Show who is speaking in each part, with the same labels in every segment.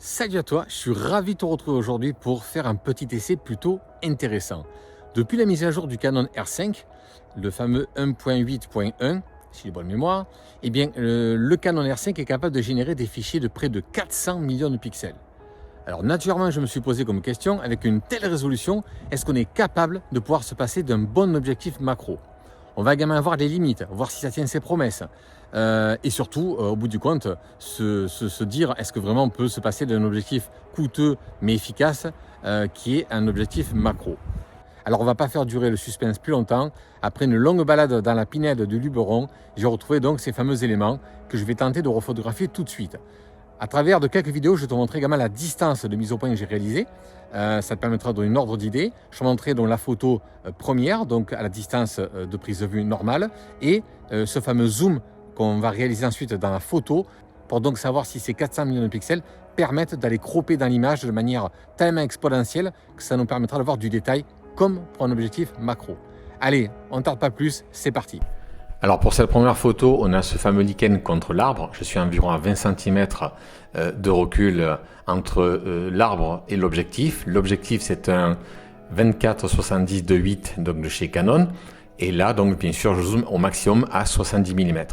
Speaker 1: Salut à toi, je suis ravi de te retrouver aujourd'hui pour faire un petit essai plutôt intéressant. Depuis la mise à jour du Canon R5, le fameux 1.8.1, si j'ai bonne mémoire, eh bien, le Canon R5 est capable de générer des fichiers de près de 400 millions de pixels. Alors naturellement, je me suis posé comme question, avec une telle résolution, est-ce qu'on est capable de pouvoir se passer d'un bon objectif macro? On va également avoir des limites, voir si ça tient ses promesses. Et surtout, au bout du compte, se dire est-ce que vraiment on peut se passer d'un objectif coûteux mais efficace qui est un objectif macro. Alors on ne va pas faire durer le suspense plus longtemps. Après une longue balade dans la pinède du Luberon, j'ai retrouvé donc ces fameux éléments que je vais tenter de refotographier tout de suite. À travers de quelques vidéos, je vais te montrer également la distance de mise au point que j'ai réalisée. Ça te permettra de donner une ordre d'idée. Je te montrerai donc la photo première, donc à la distance de prise de vue normale, et ce fameux zoom qu'on va réaliser ensuite dans la photo pour donc savoir si ces 400 millions de pixels permettent d'aller cropper dans l'image de manière tellement exponentielle que ça nous permettra d'avoir du détail comme pour un objectif macro. Allez, on ne tarde pas plus, c'est parti. Alors pour cette première photo, on a ce fameux lichen contre l'arbre. Je suis environ à 20 cm de recul entre l'arbre et l'objectif. L'objectif, c'est un 24-70-2.8 donc de chez Canon. Et là, donc bien sûr, je zoome au maximum à 70 mm.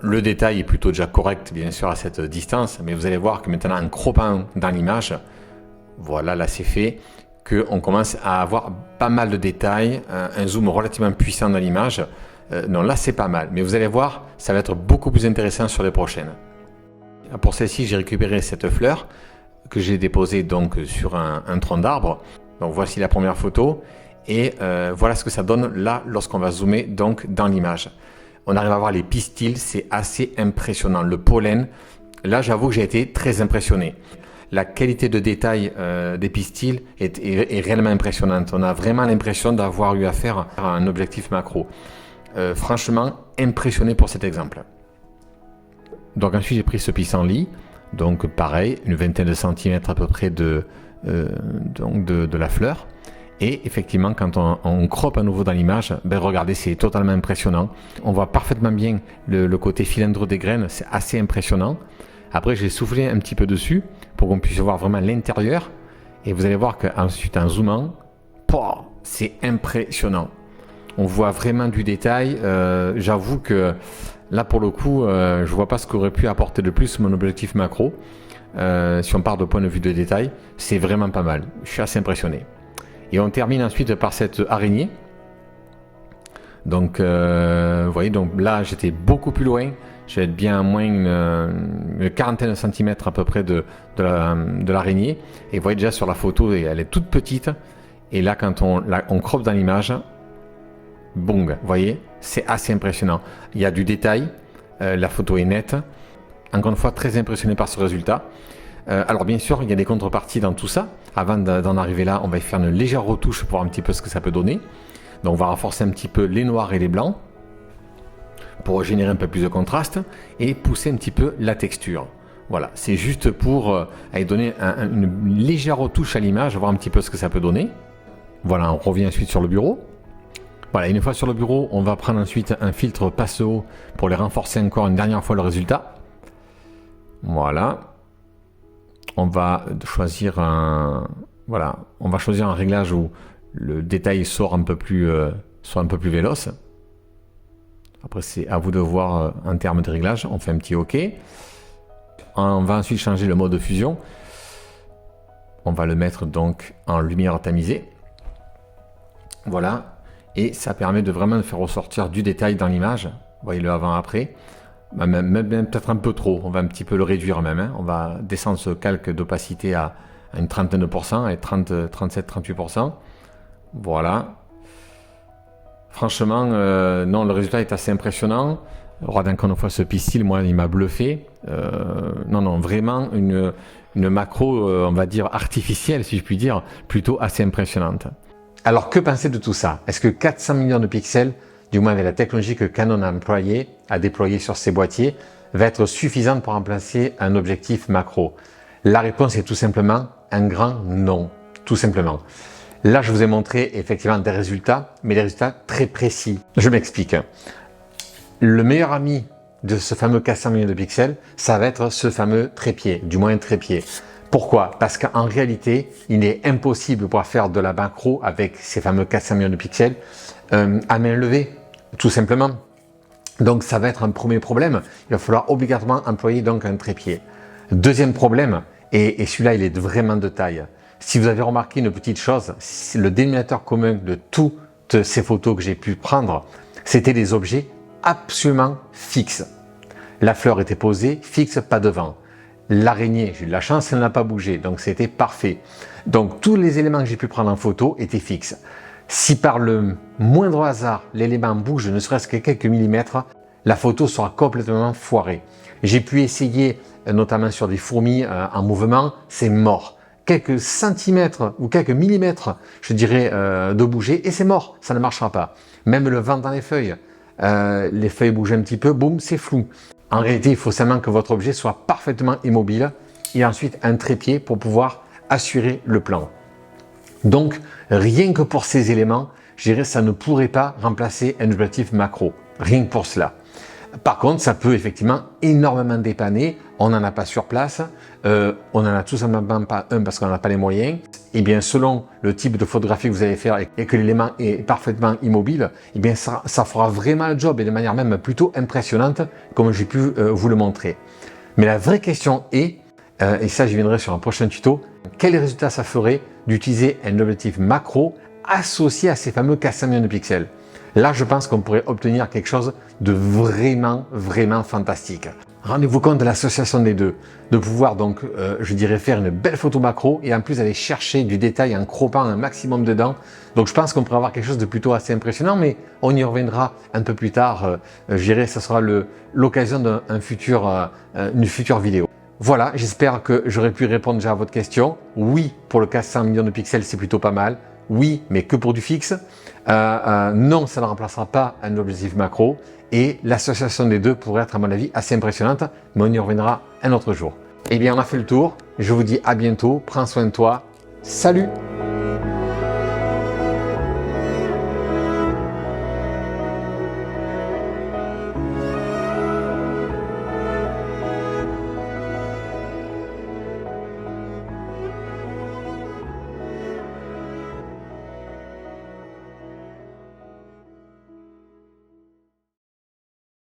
Speaker 1: Le détail est plutôt déjà correct, bien sûr, à cette distance. Mais vous allez voir que maintenant, en croppant dans l'image, voilà, là c'est fait, qu'on commence à avoir pas mal de détails, un zoom relativement puissant dans l'image. Non, là c'est pas mal, mais vous allez voir, ça va être beaucoup plus intéressant sur les prochaines. Pour celle-ci, j'ai récupéré cette fleur que j'ai déposée donc sur un tronc d'arbre. Donc voici la première photo et voilà ce que ça donne là lorsqu'on va zoomer donc dans l'image. On arrive à voir les pistils, c'est assez impressionnant. Le pollen, là j'avoue que j'ai été très impressionné. La qualité de détail des pistils est réellement impressionnante. On a vraiment l'impression d'avoir eu affaire à un objectif macro. Franchement impressionné pour cet exemple. Donc ensuite j'ai pris ce pissenlit, donc pareil, une vingtaine de centimètres à peu près de la fleur. Et effectivement quand on croppe à nouveau dans l'image, ben regardez, c'est totalement impressionnant. On voit parfaitement bien le côté filandreux des graines, c'est assez impressionnant. Après j'ai soufflé un petit peu dessus pour qu'on puisse voir vraiment l'intérieur. Et vous allez voir qu'ensuite en zoomant, c'est impressionnant. On voit vraiment du détail. J'avoue que là, pour le coup, je ne vois pas ce qu'aurait pu apporter de plus mon objectif macro. Si on part de point de vue de détail, c'est vraiment pas mal. Je suis assez impressionné. Et on termine ensuite par cette araignée. Donc, vous voyez, donc là, j'étais beaucoup plus loin. J'ai bien à moins une quarantaine de centimètres à peu près de l'araignée. Et vous voyez déjà sur la photo, elle est toute petite. Et là, quand on croppe dans l'image, bong, vous voyez, c'est assez impressionnant. Il y a du détail, la photo est nette. Encore une fois, très impressionné par ce résultat. Alors bien sûr, il y a des contreparties dans tout ça. Avant d'en arriver là, on va faire une légère retouche pour voir un petit peu ce que ça peut donner. Donc on va renforcer un petit peu les noirs et les blancs pour générer un peu plus de contraste et pousser un petit peu la texture. Voilà, c'est juste pour aller donner une légère retouche à l'image, voir un petit peu ce que ça peut donner. Voilà, on revient ensuite sur le bureau. Voilà, une fois sur le bureau, on va prendre ensuite un filtre passe-haut pour les renforcer encore une dernière fois le résultat. Voilà. On va choisir un réglage où le détail soit un peu plus véloce. Après, c'est à vous de voir en termes de réglage. On fait un petit OK. On va ensuite changer le mode de fusion. On va le mettre donc en lumière tamisée. Voilà. Et ça permet de vraiment faire ressortir du détail dans l'image. Vous voyez le avant-après. Même peut-être un peu trop. On va un petit peu le réduire même. On va descendre ce calque d'opacité à une trentaine de pourcents, à 37-38%. Voilà. Franchement, non, le résultat est assez impressionnant. Regardez encore une fois ce pistil, moi, il m'a bluffé. Non, vraiment une macro, on va dire artificielle, si je puis dire, plutôt assez impressionnante. Alors, que penser de tout ça? Est-ce que 400 millions de pixels, du moins avec la technologie que Canon a déployée sur ses boîtiers, va être suffisante pour remplacer un objectif macro? La réponse est tout simplement un grand non, tout simplement. Là, je vous ai montré effectivement des résultats, mais des résultats très précis. Je m'explique. Le meilleur ami de ce fameux 400 millions de pixels, ça va être ce fameux trépied, du moins trépied. Pourquoi? Parce qu'en réalité, il est impossible de pouvoir faire de la macro avec ces fameux 400 millions de pixels à main levée, tout simplement. Donc ça va être un premier problème. Il va falloir obligatoirement employer donc un trépied. Deuxième problème, et celui-là il est vraiment de taille. Si vous avez remarqué une petite chose, le dénominateur commun de toutes ces photos que j'ai pu prendre, c'était des objets absolument fixes. La fleur était posée, fixe, pas de vent. L'araignée, j'ai eu de la chance, elle n'a pas bougé, donc c'était parfait. Donc tous les éléments que j'ai pu prendre en photo étaient fixes. Si par le moindre hasard, l'élément bouge ne serait-ce que quelques millimètres, la photo sera complètement foirée. J'ai pu essayer, notamment sur des fourmis en mouvement, c'est mort. Quelques centimètres ou quelques millimètres, je dirais, de bouger, et c'est mort, ça ne marchera pas. Même le vent dans les feuilles bougent un petit peu, boum, c'est flou. En réalité, il faut seulement que votre objet soit parfaitement immobile et ensuite un trépied pour pouvoir assurer le plan. Donc, rien que pour ces éléments, je dirais ça ne pourrait pas remplacer un objectif macro. Rien que pour cela. Par contre, ça peut effectivement énormément dépanner. On n'en a pas sur place. On n'en a tout simplement pas un parce qu'on n'a pas les moyens. Et bien, selon le type de photographie que vous allez faire et que l'élément est parfaitement immobile, et bien ça fera vraiment le job et de manière même plutôt impressionnante, comme j'ai pu vous le montrer. Mais la vraie question est, et ça j'y viendrai sur un prochain tuto, quel résultat ça ferait d'utiliser un objectif macro associé à ces fameux 400 millions de pixels? Là, je pense qu'on pourrait obtenir quelque chose de vraiment fantastique. Rendez-vous compte de l'association des deux, de pouvoir donc, je dirais, faire une belle photo macro et en plus aller chercher du détail en croppant un maximum dedans. Donc je pense qu'on pourrait avoir quelque chose de plutôt assez impressionnant, mais on y reviendra un peu plus tard. Je dirais que ce sera l'occasion d'une future vidéo. Voilà, j'espère que j'aurai pu répondre déjà à votre question. Oui, pour le 400 millions de pixels, c'est plutôt pas mal. Oui, mais que pour du fixe. Non, ça ne remplacera pas un objectif macro. Et l'association des deux pourrait être, à mon avis, assez impressionnante. Mais on y reviendra un autre jour. Eh bien, on a fait le tour. Je vous dis à bientôt. Prends soin de toi. Salut!